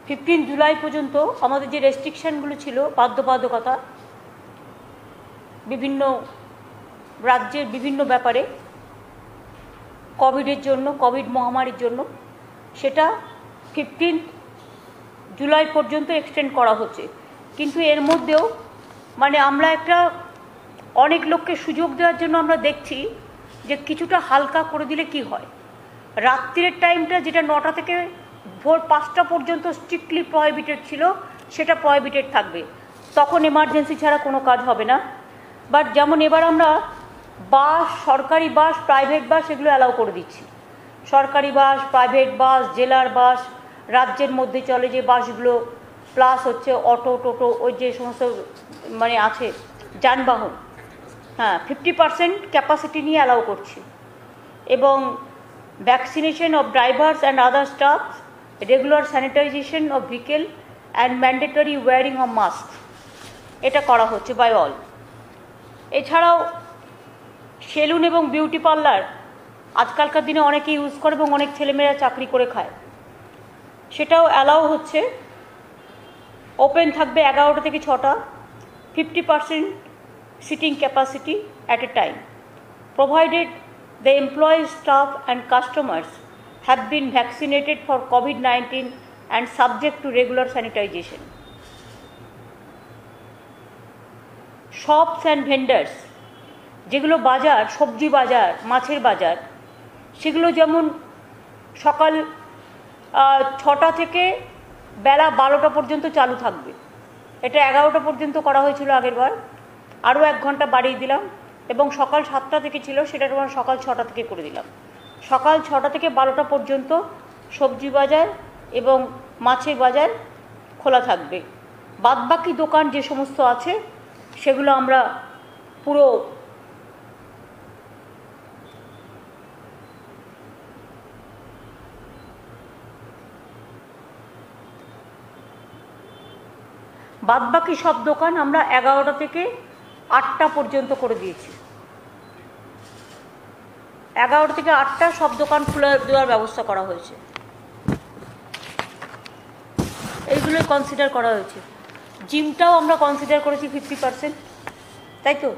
15 জুলাই পর্যন্ত আমাদের যে রেস্ট্রিকশানগুলো ছিল, বাধ্যবাধকতা বিভিন্ন রাজ্যের বিভিন্ন ব্যাপারে কোভিডের জন্য, কোভিড মহামারীর জন্য, সেটা 15 জুলাই পর্যন্ত এক্সটেন্ড করা হচ্ছে। কিন্তু এর মধ্যেও মানে আমরা একটা অনেক লোককে সুযোগ দেওয়ার জন্য আমরা দেখছি যে কিছুটা হালকা করে দিলে কি হয়। রাত্রির টাইমটা যেটা 9টা থেকে ভোর 5টা পর্যন্ত স্ট্রিক্টলি প্রহিবিটেড ছিল, সেটা প্রহিবিটেড থাকবে। তখন এমার্জেন্সি ছাড়া কোনো কাজ হবে না। বাট যেমন এবার আমরা বাস, সরকারি বাস, প্রাইভেট বাস এগুলো অ্যালাউ করে দিচ্ছি। সরকারি বাস, প্রাইভেট বাস, জেলার বাস, রাজ্যের মধ্যে চলে যে বাসগুলো, প্লাস হচ্ছে অটো, টোটো, ওই যে সমস্ত মানে আছে যানবাহন, হ্যাঁ 50% ক্যাপাসিটি নিয়ে অ্যালাউ করছি। এবং vaccination of drivers and other staff, regular sanitization of vehicle and mandatory wearing of mask, এটা করা হচ্ছে বাই অল। এছাড়াও সেলুন এবং বিউটি পার্লার আজকালকার দিনে অনেকে ইউজ করে এবং অনেক ছেলেমেয়েরা চাকরি করে খায়, সেটাও অ্যালাউ হচ্ছে। ওপেন থাকবে 11টা থেকে 6টা, 50% seating capacity at a time, provided the employees, staff and customers have been vaccinated for COVID-19 and subject to regular sanitization. Shops and vendors, যেগুলো বাজার, সবজি বাজার, মাছের বাজার, সেগুলো যেমন সকাল 6টা থেকে বেলা 12টা পর্যন্ত চালু থাকবে। এটা 11টা পর্যন্ত করা হয়েছিল আগের বার, আরও 1 ঘন্টা বাড়িয়ে দিলাম। এবং সকাল 7টা থেকে ছিল, সেটা তোমার সকাল 6টা থেকে করে দিলাম। সকাল 6টা থেকে 12টা পর্যন্ত সবজি বাজার এবং মাছের বাজার খোলা থাকবে। বাদবাকি দোকান যে সমস্ত আছে সেগুলো আমরা পুরো বাদবাকি সব দোকান আমরা 11টা থেকে 8টা পর্যন্ত করে দিয়েছি। 11টা থেকে 8টা সব দোকান খুলে দেওয়ার ব্যবস্থা করা হয়েছে। এইগুলোই কনসিডার করা হয়েছে। জিমটাও আমরা কনসিডার করেছি 50%, তাই তো?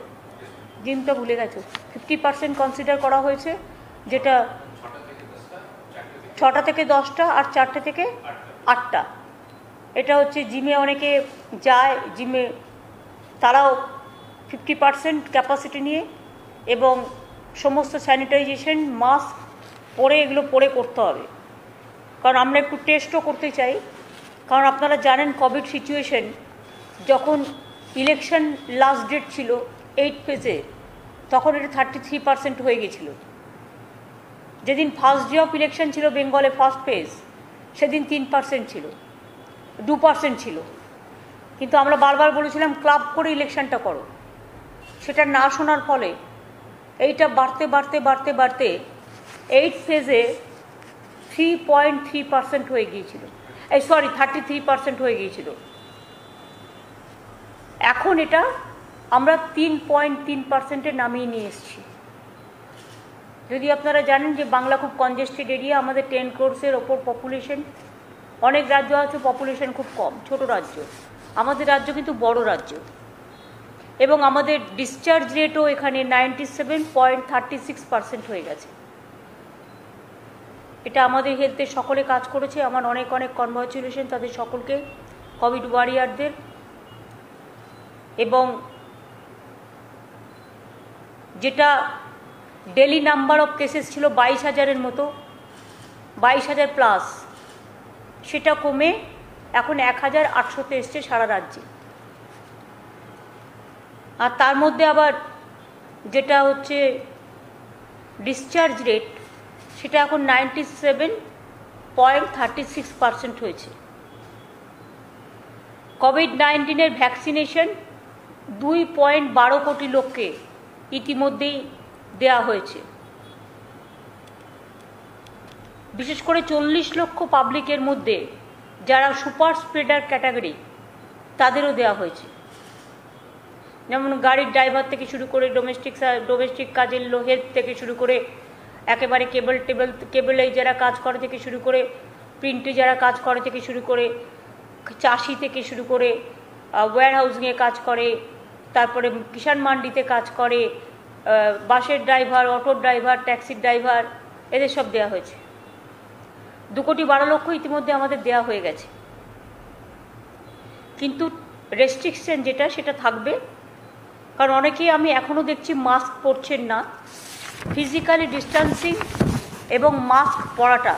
জিমটা ভুলে গেছো, 50% কনসিডার করা হয়েছে, যেটা 6টা থেকে 10টা আর 4টে থেকে 8টা। এটা হচ্ছে জিমে অনেকে যায়, জিমে তারাও 50% ক্যাপাসিটি নিয়ে এবং সমস্ত স্যানিটাইজেশন, মাস্ক পরে, এগুলো পরে করতে হবে। কারণ আমরা একটু টেস্টও করতে চাই। কারণ আপনারা জানেন কোভিড সিচুয়েশন, যখন ইলেকশন লাস্ট ডেট ছিল 8 ফেজে, তখন এটা 33% হয়ে গেছিল। যেদিন ফার্স্ট ডে অফ ইলেকশন ছিল বেঙ্গলে, ফার্স্ট ফেজ, সেদিন 3% ছিল, 2% ছিল। কিন্তু আমরা বারবার বলেছিলাম ক্লাব করে ইলেকশনটা করো। সেটা না শোনার ফলে এইটা বাড়তে বাড়তে বাড়তে বাড়তে 8 ফেজে 3.3% হয়ে গিয়েছিল, 33% হয়ে গিয়েছিল। এখন এটা আমরা 3.3%-এ নামিয়ে নিয়ে এসেছি। যদি আপনারা জানেন যে বাংলা খুব কনজেস্টেড এরিয়া, আমাদের 10 crores-এর ওপর পপুলেশন। অনেক রাজ্য আছে পপুলেশন খুব কম, ছোট রাজ্য। আমাদের রাজ্য কিন্তু বড় রাজ্য। এবং আমাদের ডিসচার্জ রেটও এখানে 97.36% হয়ে গেছে। এটা আমাদের হেলথে সকলে কাজ করেছে। আমার অনেক অনেক কনগ্রাচুলেশন তাদের সকলকে, কোভিড ওয়ারিয়ারদের। এবং যেটা ডেলি নাম্বার অফ কেসেস ছিল 22,000-এর মতো, 22,000 প্লাস, সেটা কমে এখন 1,800-তে এসছে সারা রাজ্যে। আর তার মধ্যে আবার যেটা হচ্ছে ডিসচার্জ রেট, সেটা এখন 97.36% হয়েছে। কোভিড-19-এর ভ্যাকসিনেশন 2.12 কোটি লোককে ইতিমধ্যেই দেয়া হয়েছে। বিশেষ করে 40 লক্ষ পাবলিকের মধ্যে যারা সুপার স্প্রেডার ক্যাটাগরি, তাদেরও দেওয়া হয়েছে। যেমন গাড়ির ড্রাইভার থেকে শুরু করে ডোমেস্টিক কাজের হেল্প থেকে শুরু করে একেবারে কেবলে যারা কাজ করে থেকে শুরু করে, প্রিন্টে যারা কাজ করে থেকে শুরু করে, চাষি থেকে শুরু করে ওয়্যার হাউসিংয়ে কাজ করে, তারপরে কিষাণ মান্ডিতে কাজ করে, বাসের ড্রাইভার, অটোর ড্রাইভার, ট্যাক্সির ড্রাইভার, এদের সব দেওয়া হয়েছে। 2,12,00,000 ইতিমধ্যে আমাদের দেওয়া হয়ে গেছে। কিন্তু রেস্ট্রিকশন যেটা সেটা থাকবে, কারণ অনেকেই আমি এখনও দেখছি মাস্ক পরছেন না। ফিজিক্যালি ডিস্ট্যান্সিং এবং মাস্ক পরাটা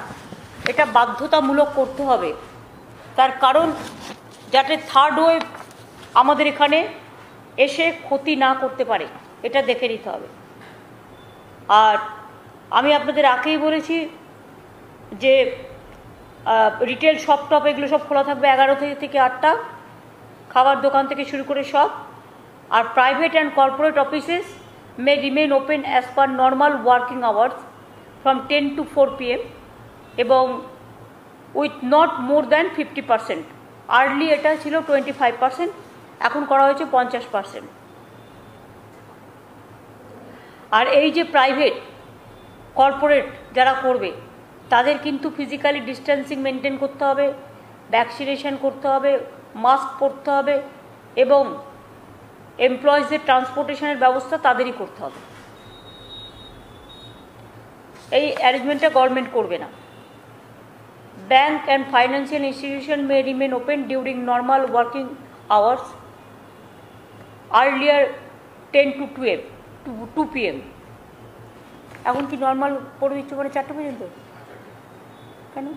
এটা বাধ্যতামূলক করতে হবে, তার কারণ যাতে থার্ড ওয়েভ আমাদের এখানে এসে ক্ষতি না করতে পারে, এটা দেখে নিতে হবে। আর আমি আপনাদের আগেই বলেছি যে রিটেল শপ টপ এগুলো সব খোলা থাকবে 11 থেকে 8টা, খাবার দোকান থেকে শুরু করে সব। আর private and corporate offices may remain open as per normal working hours from 10 to 4 PM এবং with not more than 50%। Early এটা ছিল 25%, এখন করা হয়েছে 50%। আর এই যে প্রাইভেট কর্পোরেট যারা করবে তাদের কিন্তু ফিজিক্যালি ডিস্ট্যান্সিং মেনটেন করতে হবে, ভ্যাকসিনেশন করতে হবে, মাস্ক পরতে হবে এবং এমপ্লয়িজদের ট্রান্সপোর্টেশনের ব্যবস্থা তাদেরই করতে হবে। এই অ্যারেঞ্জমেন্টটা গভর্নমেন্ট করবে না। Bank and financial institution May remain open during normal working hours, earlier 10 to 2 PM। এখন কি নর্মাল করে দিচ্ছে মানে 4টা পর্যন্ত? কেন?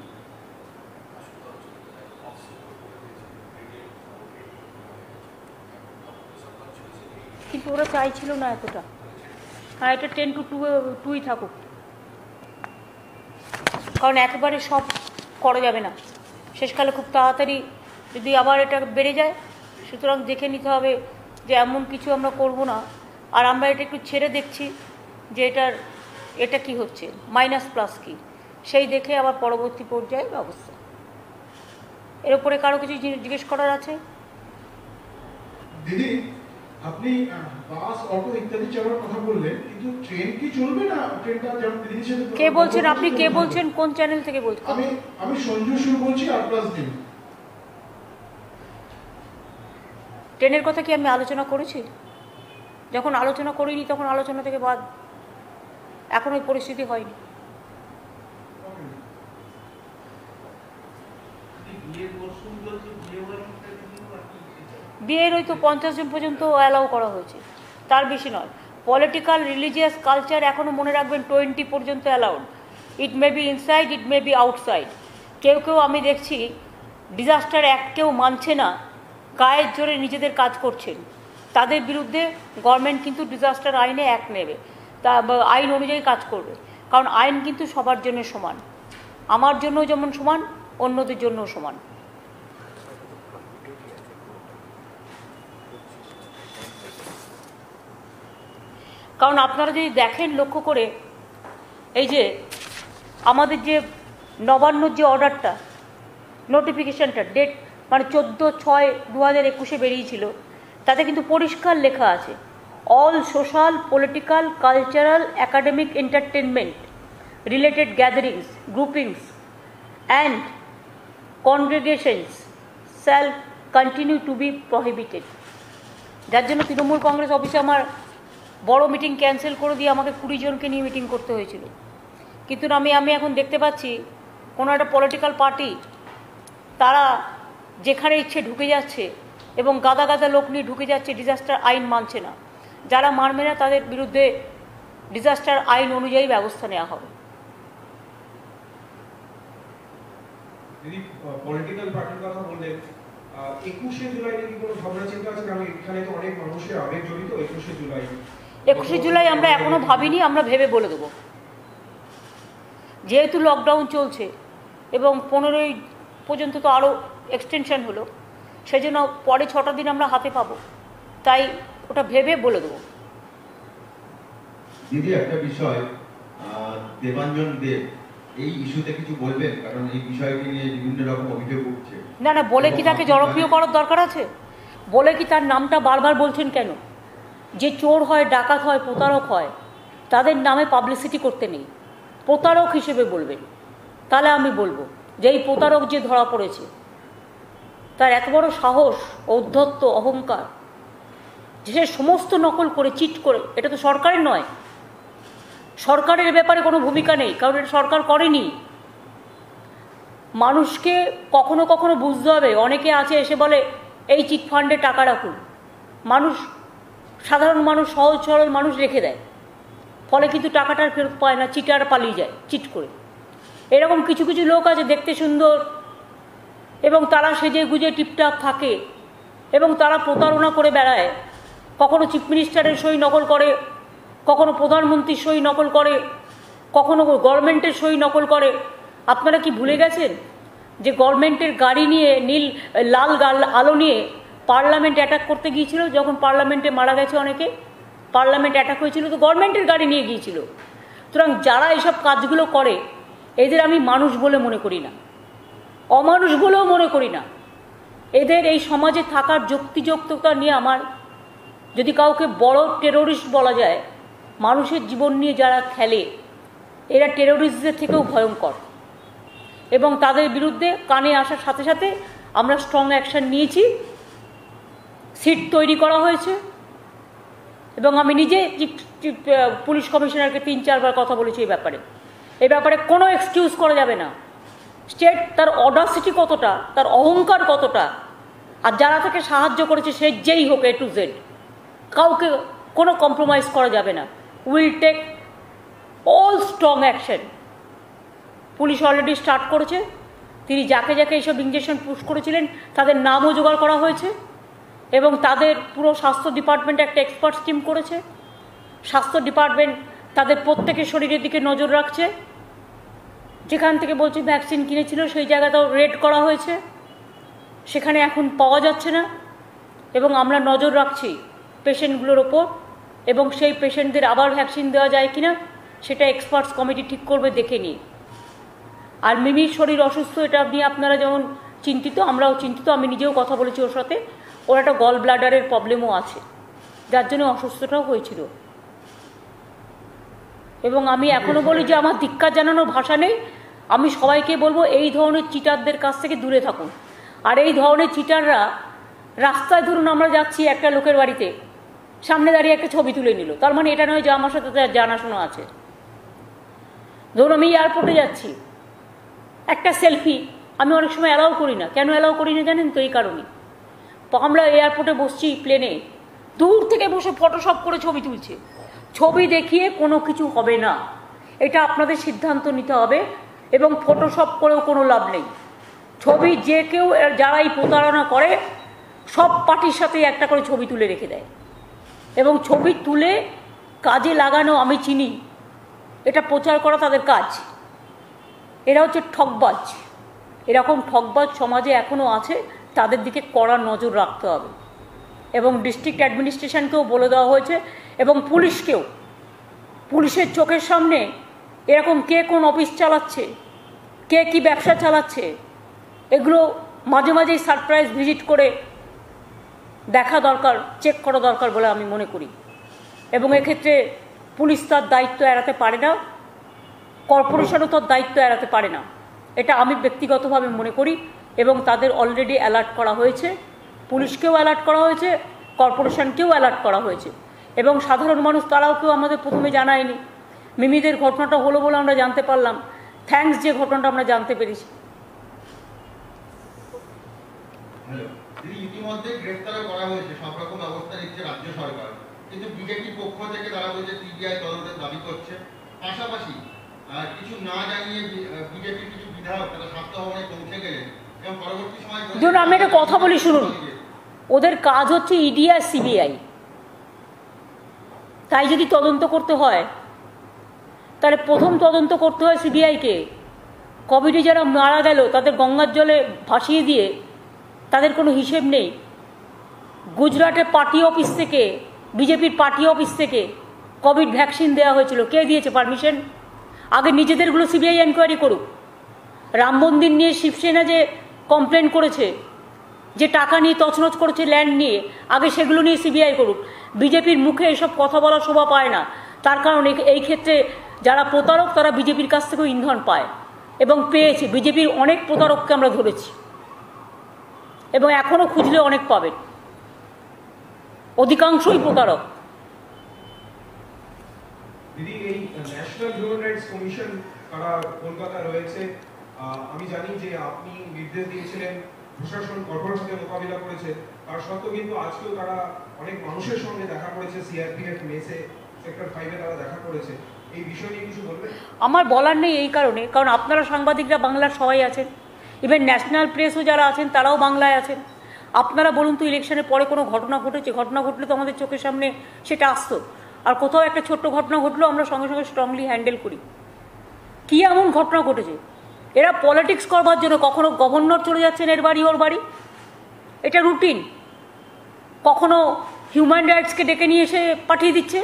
কিন্তু ওরা চাইছিল না এতটা। হ্যাঁ, এটা 10 to 2ই থাকুক, কারণ একেবারে সব করা যাবে না, শেষকালে খুব তাড়াতাড়ি যদি আবার এটা বেড়ে যায়। সুতরাং দেখে নিতে হবে যে এমন কিছু আমরা করব না। আর আমরা এটা একটু ছেড়ে দেখছি যে এটা কি হচ্ছে, মাইনাস প্লাস কি, সেই দেখে আবার পরবর্তী পর্যায়ে ব্যবস্থা। এর উপরে কারো কিছু জিজ্ঞেস করার আছে? দিদি, আপনি বাস, অটো ইত্যাদি চালানোর কথা বললেন, কিন্তু ট্রেন কি চলবে না? ট্রেনটা যেমন দিদির সাথে কে বলছেন? আপনি কে বলছেন? কোন চ্যানেল থেকে বলছেন? আমি সঞ্জু সুর বলছি, আর+. ট্রেনের কথা কি আমি আলোচনা করেছি? যখন আলোচনা করিনি তখন আলোচনা থেকে বাদ, এখন ওই পরিস্থিতি হয়নি। বিয়ের ওই তো 50 জন পর্যন্ত অ্যালাউ করা হয়েছে, তার বেশি নয়। পলিটিক্যাল, রিলিজিয়াস, কালচার এখনও মনে রাখবেন 20 পর্যন্ত allowed. It may be inside, it may be outside. কেউ আমি দেখছি ডিজাস্টার অ্যাক্টকেও মানছে না, গায়ের জোরে নিজেদের কাজ করছেন। তাদের বিরুদ্ধে গভর্নমেন্ট কিন্তু ডিজাস্টার আইনে অ্যাক্ট নেবে, তা আইন অনুযায়ী কাজ করবে। কারণ আইন কিন্তু সবার জন্য সমান, আমার জন্য যেমন সমান, অন্যদের জন্যও সমান। কারণ আপনারা যদি দেখেন লক্ষ্য করে, এই যে আমাদের যে নবান্নর যে অর্ডারটা, নোটিফিকেশানটা, ডেট মানে 14/6/2021 বেরিয়েছিল, তাতে কিন্তু পরিষ্কার লেখা আছে all social, political, cultural, academic, entertainment related gatherings, groupings and congregations shall continue to be prohibited. যার জন্য তৃণমূল কংগ্রেস অফিসে আমার বড় মিটিং ক্যান্সেল করে দিয়ে আমাকে 20 জনকে নিয়ে মিটিং করতে হয়েছিল। কিন্তু আমি এখন দেখতে পাচ্ছি কোনো একটা পলিটিক্যাল পার্টি তারা যেখানে ইচ্ছে ঢুকে যাচ্ছে এবং গাদা গাদা লোক নিয়ে ঢুকে যাচ্ছে, ডিজাস্টার আইন মানছে না। যারা মানবে না তাদের বিরুদ্ধে ডিজাস্টার আইন অনুযায়ী ব্যবস্থা নেওয়া হবে। দিদি, পলিটিক্যাল পার্টির কথা বললেন, 21শে জুলাই কি কোনো ভাবনা চিন্তা আছে? কারণ এখানে তো অনেক মানুষের আবেগ জড়িত। 21শে জুলাই আমরা এখনো ভাবিনি, আমরা ভেবে বলে দেবো। যেহেতু লকডাউন চলছে এবং 15ই পর্যন্ত তো আরও এক্সটেনশন হলো, সেজন্য পরে 6টা দিন আমরা হাতে পাবো, তাই ওটা ভেবে বলে দেবো। দিদি, একটা বিষয়, দেবাঞ্জন দেব এই ইস্যুতে কিছু বলবেন? কারণ এই বিষয়টি নিয়ে বিভিন্ন রকম অভিযোগ উঠছে। না, বলে কি তাকে জনপ্রিয় করার দরকার আছে? বলে কি তার নামটা বারবার বলছেন কেন? যে চোর হয়, ডাকাত হয়, প্রতারক হয়, তাদের নামে পাবলিসিটি করতে নেই, প্রতারক হিসেবে বলবেন। তাহলে আমি বলবো যে এই প্রতারক যে ধরা পড়েছে তার এত বড় সাহস, ঔদ্ধত্য, অহংকার, যে সে সমস্ত নকল করে, চিট করে। এটা তো সরকারের নয়, সরকারের ব্যাপারে কোনো ভূমিকা নেই, কারণ এটা সরকার করেনি। মানুষকে কখনো কখনো বুঝতে হবে। অনেকে আছে এসে বলে এই চিট ফান্ডে টাকা রাখুন, মানুষ, সাধারণ মানুষ, সহজ সরল মানুষ রেখে দেয়, ফলে কিন্তু টাকাটার ফেরত পায় না, চিটার পালিয়ে যায় চিট করে। এরকম কিছু কিছু লোক আছে দেখতে সুন্দর এবং তারা সেজে গুজে টিপটাপ থাকে এবং তারা প্রতারণা করে বেড়ায়। কখনো চিফ মিনিস্টারের সই নকল করে, কখনো প্রধানমন্ত্রীর সই নকল করে, কখনো গভর্নমেন্টের সই নকল করে। আপনারা কি ভুলে গেছেন যে গভর্নমেন্টের গাড়ি নিয়ে, লাল আলো নিয়ে পার্লামেন্ট অ্যাটাক করতে গিয়েছিল? যখন পার্লামেন্টে মারা গেছে অনেকে, পার্লামেন্ট অ্যাটাক হয়েছিল, তো গভর্নমেন্টের গাড়ি নিয়ে গিয়েছিল। সুতরাং যারা এইসব কাজগুলো করে এদের আমি মানুষ বলে মনে করি না, অমানুষ বলেও মনে করি না। এদের এই সমাজে থাকার যুক্তিযুক্ততা নিয়ে আমার, যদি কাউকে বড় টেরোরিস্ট বলা যায়, মানুষের জীবন নিয়ে যারা খেলে, এরা টেরোরিস্টদের থেকেও ভয়ঙ্কর। এবং তাদের বিরুদ্ধে কানে আসার সাথে সাথে আমরা স্ট্রং অ্যাকশন নিয়েছি, সিট তৈরি করা হয়েছে। এবং আমি নিজে পুলিশ কমিশনারকে 3-4 বার কথা বলেছি এই ব্যাপারে কোনো এক্সকিউজ করা যাবে না। স্টেট তার অডাসিটি কতটা, তার অহংকার কতটা, আর যারা তাকে সাহায্য করেছে সে যেই হোক, A to Z, কাউকে কোনো কম্প্রোমাইজ করা যাবে না। Will take all strong action. Police already start করেছে। তিনি যাকে যাকে এইসব ইঞ্জেকশন পুশ করেছিলেন তাদের নামও জোগাড় করা হয়েছে এবং তাদের পুরো স্বাস্থ্য ডিপার্টমেন্ট একটা এক্সপার্ট টিম করেছে। স্বাস্থ্য ডিপার্টমেন্ট তাদের প্রত্যেকের শরীরের দিকে নজর রাখছে। যেখান থেকে বলছি ভ্যাকসিন কিনেছিল সেই জায়গাটাও রেড করা হয়েছে, সেখানে এখন পাওয়া যাচ্ছে না। এবং আমরা নজর রাখছি পেশেন্টগুলোর ওপর, এবং সেই পেশেন্টদের আবার ভ্যাকসিন দেওয়া যায় কিনা সেটা এক্সপার্টস কমিটি ঠিক করবে, দেখে নিয়ে। আর মিমির শরীর অসুস্থ, এটা নিয়ে আপনারা যেমন চিন্তিত, আমরাও চিন্তিত। আমি নিজেও কথা বলেছি ওর সাথে। ওর একটা গল ব্লাডারের প্রবলেমও আছে, যার জন্য অসুস্থটাও হয়েছিল। এবং আমি এখনও বলি যে আমার ধিক্কার জানানোর ভাষা নেই। আমি সবাইকে বলবো এই ধরনের চিটারদের কাছ থেকে দূরে থাকুন। আর এই ধরনের চিটাররা রাস্তায়, ধরুন আমরা যাচ্ছি একটা লোকের বাড়িতে, সামনে দাঁড়িয়ে একটা ছবি তুলে নিল, তার মানে এটা নয় যে আমার সাথে তার জানাশোনা আছে। ধরুন আমি এয়ারপোর্টে যাচ্ছি, একটা সেলফি আমি অনেক সময় অ্যালাউ করি না। কেন অ্যালাউ করি না জানেন তো? এই কারণে, আমরা এয়ারপোর্টে বসছি প্লেনে, দূর থেকে বসে ফটোশপ করে ছবি তুলছে। ছবি দেখিয়ে কোনো কিছু হবে না, এটা আপনাদের সিদ্ধান্ত নিতে হবে। এবং ফটোশপ করেও কোনো লাভ নেই। ছবি যে কেউ, যারাই প্রতারণা করে সব পার্টির সাথে একটা করে ছবি তুলে রেখে দেয় এবং ছবি তুলে কাজে লাগানো আমি চিনি, এটা প্রচার করা তাদের কাজ। এরা হচ্ছে ঠকবাজ। এরকম ঠকবাজ সমাজে এখনও আছে, তাদের দিকে কড়া নজর রাখতে হবে। এবং ডিস্ট্রিক্ট অ্যাডমিনিস্ট্রেশনকেও বলে দেওয়া হয়েছে এবং পুলিশকেও, পুলিশের চোখের সামনে এরকম কে কোন অফিস চালাচ্ছে, কে কি ব্যবসা চালাচ্ছে, এগুলো মাঝে মাঝেই সারপ্রাইজ ভিজিট করে দেখা দরকার, চেক করা দরকার বলে আমি মনে করি। এবং এক্ষেত্রে পুলিশ তার দায়িত্ব এড়াতে পারে না, কর্পোরেশনও তার দায়িত্ব এড়াতে পারে না, এটা আমি ব্যক্তিগতভাবে মনে করি। এবং তাদের অলরেডি অ্যালার্ট করা হয়েছে, পুলিশকেও অ্যালার্ট করা হয়েছে, কর্পোরেশনকেও অ্যালার্ট করা হয়েছে। এবং সাধারণ মানুষ তারাও কেউ আমাদের প্রথমে জানায়নি। মিমিদের ঘটনাটা হলো বলে আমরা জানতে পারলাম, থ্যাঙ্কস যে ঘটনাটা আমরা জানতে পেরেছি। ইতিমধ্যে গ্রেফতার করা হয়েছে, সব রকম ব্যবস্থা নিচ্ছে রাজ্য সরকার, কিন্তু বিজেপির পক্ষ থেকে তারা বলছে সিবিআই তদন্তের দাবি করছে। পাশাপাশি কিছু না জানিয়ে বিজেপির কিছু বিধায়ক তারা স্বাস্থ্য ভবনে পৌঁছে গেলেন এবং পরবর্তী সময় ধরুন আমি একটা কথা বলি, শুনুন, ওদের কাজ হচ্ছে ইডি আর সিবিআই। তাই যদি তদন্ত করতে হয় তাহলে প্রথম তদন্ত করতে হয় সিবিআইকে। কোভিডে যারা মারা গেল তাদের গঙ্গার জলে ভাসিয়ে দিয়ে তাদের কোনো হিসেব নেই। গুজরাটের পার্টি অফিস থেকে, বিজেপির পার্টি অফিস থেকে কোভিড ভ্যাকসিন দেওয়া হয়েছিল, কে দিয়েছে পারমিশন? আগে নিজেদেরগুলো সিবিআই এনকোয়ারি করুক। রাম মন্দির নিয়ে শিবসেনা যে কমপ্লেন করেছে, যে টাকা নিয়ে তছনছ করেছে ল্যান্ড নিয়ে, আগে সেগুলো নিয়ে সিবিআই করুক। বিজেপির মুখে এসব কথা বলার শোভা পায় না, তার কারণ এই ক্ষেত্রে যারা প্রতারক তারা বিজেপির কাছ থেকেও ইন্ধন পায় এবং পেয়েছে। বিজেপির অনেক প্রতারককে আমরা ধরেছি, এবং এখনও খুঁজলে অনেক পাবেন, অধিকাংশই প্রতারক। দিদি, এই ন্যাশনাল হিউম্যান রাইটস কমিশন তারা কলকাতা রয়েছে, আমি জানি যে আপনি নির্দেশ দিয়েছিলেন, প্রশাসন কঠোর হাতে মোকাবিলা করেছে, তার সত্ত্বেও কিন্তু আজকেও তারা অনেক মানুষের সঙ্গে দেখা করেছে, সিআরপিএফ মেসে সেক্টর 5-এ তারা দেখা করেছে, এই বিষয় নিয়ে কিছু বলবেন? আমার বলার নেই এই কারণে, কারণ আপনারা সাংবাদিকরা বাংলার সবাই আছেন, ইভেন ন্যাশনাল প্রেসও যারা আছেন তারাও বাংলায় আছেন। আপনারা বলুন তো, ইলেকশনের পরে কোনো ঘটনা ঘটেছে? ঘটনা ঘটলে তো আমাদের চোখের সামনে সেটা আসতো, আর কোথাও একটা ছোট্ট ঘটনা ঘটলেও আমরা সঙ্গে সঙ্গে স্ট্রংলি হ্যান্ডেল করি। কী এমন ঘটনা ঘটেছে? এরা পলিটিক্স করবার জন্য কখনো গভর্নর চলে যাচ্ছেন এর বাড়ি ওর বাড়ি, এটা রুটিন। কখনো হিউম্যান রাইটসকে ডেকে নিয়ে এসে পাঠিয়ে দিচ্ছে।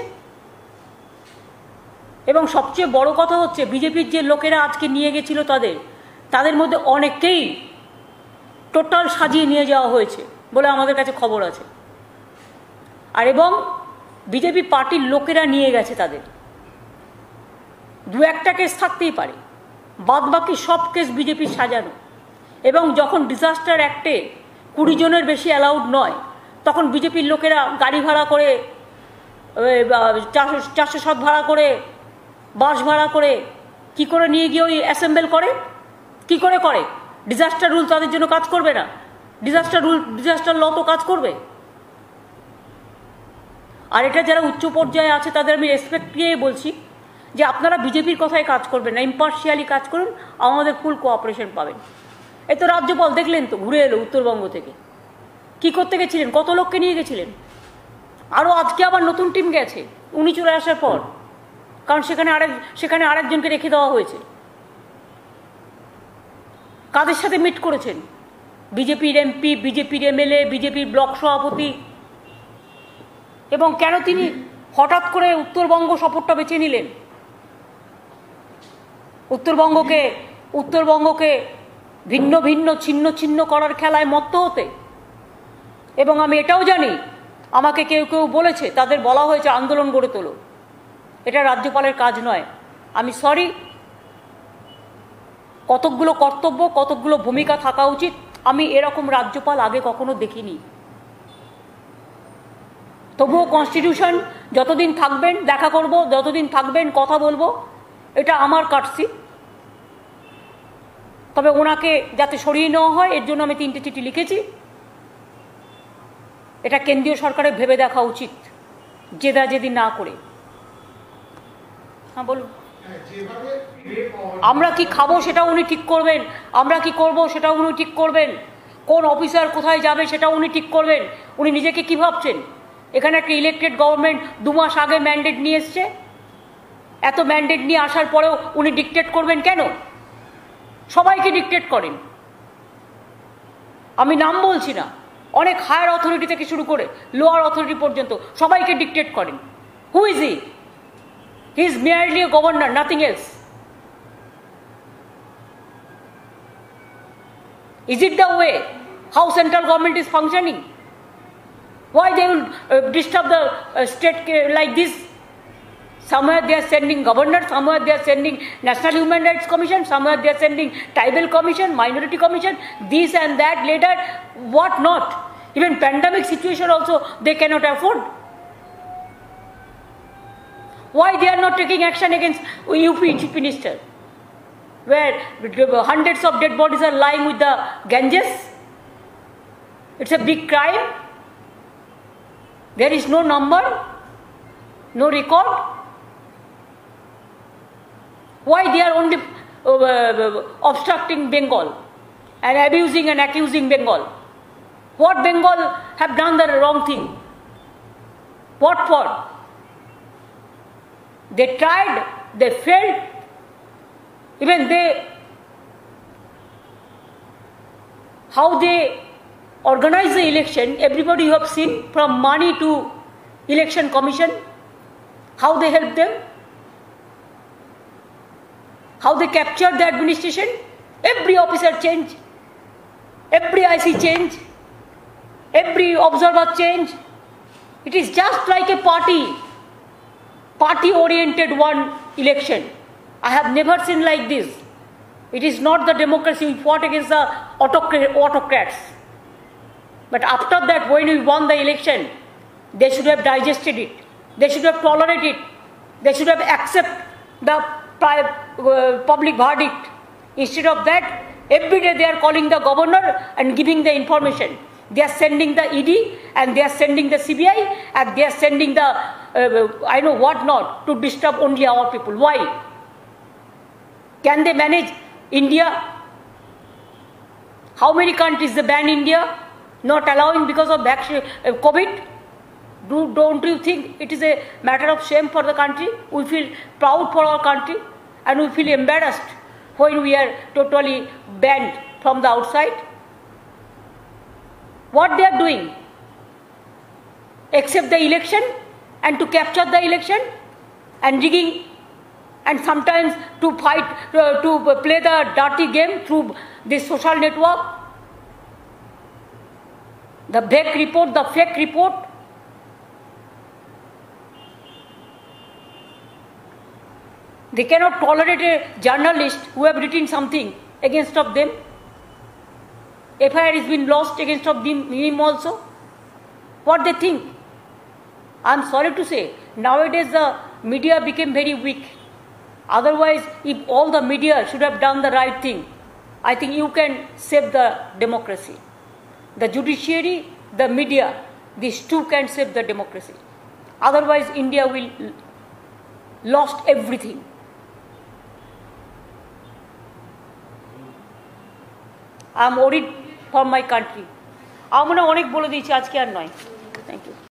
এবং সবচেয়ে বড় কথা হচ্ছে, বিজেপির যে লোকেরা আজকে নিয়ে গেছিল তাদের মধ্যে অনেককেই টোটাল সাজিয়ে নিয়ে যাওয়া হয়েছে বলে আমাদের কাছে খবর আছে। আর এবং বিজেপি পার্টির লোকেরা নিয়ে গেছে তাদের। দু একটা কেস থাকতেই পারে, বাদ বাকি সব কেস বিজেপির সাজানো। এবং যখন ডিজাস্টার অ্যাক্টে 20 জনের বেশি অ্যালাউড নয়, তখন বিজেপির লোকেরা গাড়ি ভাড়া করে, 407 ভাড়া করে, বাস ভাড়া করে কি করে নিয়ে গিয়ে ওই অ্যাসেম্বল করে? কি করে করে? ডিজাস্টার রুল তাদের জন্য কাজ করবে না? ডিজাস্টার ল তো কাজ করবে। আর এটা যারা উচ্চ পর্যায়ে আছে তাদের আমি রেসপেক্ট দিয়ে বলছি যে আপনারা বিজেপির কথায় কাজ করবেন না, ইম্পার্শিয়ালি কাজ করুন, আমাদের ফুল কোঅপারেশন পাবেন। এই তো রাজ্যপাল দেখলেন তো, ঘুরে এলো উত্তরবঙ্গ থেকে। কি করতে গেছিলেন? কত লোককে নিয়ে গেছিলেন? আরও আজকে আবার নতুন টিম গেছে উনি চলে আসার পর, কারণ সেখানে আরেকজনকে রেখে দেওয়া হয়েছে। কাদের সাথে মিট করেছেন? বিজেপির এমপি, বিজেপির এমএলএ, বিজেপির ব্লক সভাপতি। এবং কেন তিনি হঠাৎ করে উত্তরবঙ্গ সফরটা বেছে নিলেন? উত্তরবঙ্গকে ভিন্ন ভিন্ন ছিন্ন ছিন্ন করার খেলায় মত্ত হতে। এবং আমি এটাও জানি, আমাকে কেউ কেউ বলেছে, তাদের বলা হয়েছে আন্দোলন গড়ে তোলো। এটা রাজ্যপালের কাজ নয়। আমি সরি, কতকগুলো কর্তব্য, কতকগুলো ভূমিকা থাকা উচিত। আমি এরকম রাজ্যপাল আগে কখনো দেখিনি। তবুও কনস্টিটিউশন, যতদিন থাকবেন দেখা করব, যতদিন থাকবেন কথা বলবো, এটা আমার কাটছি। তবে ওনাকে যাতে সরিয়ে নেওয়া হয় এর জন্য আমি 3টে চিঠি লিখেছি। এটা কেন্দ্রীয় সরকারের ভেবে দেখা উচিত, জেদাজেদি না করে। হ্যাঁ বলুন। আমরা কি খাবো সেটা উনি ঠিক করবেন, আমরা কি করব সেটা উনি ঠিক করবেন, কোন অফিসার কোথায় যাবে সেটা উনি ঠিক করবেন। উনি নিজেকে কি ভাবছেন? এখানে একটা ইলেক্টেড গভর্নমেন্ট 2 মাস আগে ম্যান্ডেট নিয়ে এসছে। এত ম্যান্ডেট নিয়ে আসার পরেও উনি ডিকটেট করবেন কেন? সবাইকে ডিকটেট করেন। আমি নাম বলছি না, অনেক হায়ার অথরিটি থেকে শুরু করে লোয়ার অথরিটি পর্যন্ত সবাইকে ডিকটেট করেন। Who is he? He is merely A governor, nothing else. Is it the way how central government is functioning? Why they will disturb the state like this? Somewhere they are sending governor, somewhere they are sending National Human Rights Commission, somewhere they are sending Tribal Commission, Minority Commission, this and that later, what not? Even pandemic situation also they cannot afford. Why they are not taking action against UP Chief Minister, where hundreds of dead bodies are lying with the Ganges? It's a big crime. There is no number, no record. Why they are only obstructing Bengal and abusing and accusing Bengal? What Bengal have done the wrong thing? What for? They tried, they failed. Even how they organize the election, everybody you have seen, from money to election commission, how they help them, how they capture the administration. Every officer change, every IC change, every observer change. It is just like a party oriented one election. I have never seen like this. It is not the democracy. We fought against the autocrats. But after that, when we won the election, they should have digested it. They should have tolerated it. They should have accepted the public verdict. Instead of that, every day they are calling the governor and giving the information. They are sending the ED and they are sending the CBI and they are sending the I know what not to disturb only our people. Why? Can they manage India? How many countries they ban India? Not allowing because of COVID? Don't you think it is a matter of shame for the country? We feel proud for our country and we feel embarrassed when we are totally banned from the outside. What they are doing? Except the election and to capture the election and rigging and sometimes to fight, to play the dirty game through this social network. The fake report. They cannot tolerate a journalist who have written something against of them. FIR has been lost against of him also. What they think? I am sorry to say, nowadays the media became very weak. Otherwise, if all the media should have done the right thing, I think you can save the democracy. The judiciary, the media, these two can save the democracy. Otherwise, India will lost everything. I am worried for my country. আমরা অনেক বলে দিয়েছি, আজকে আর নয়। Thank you.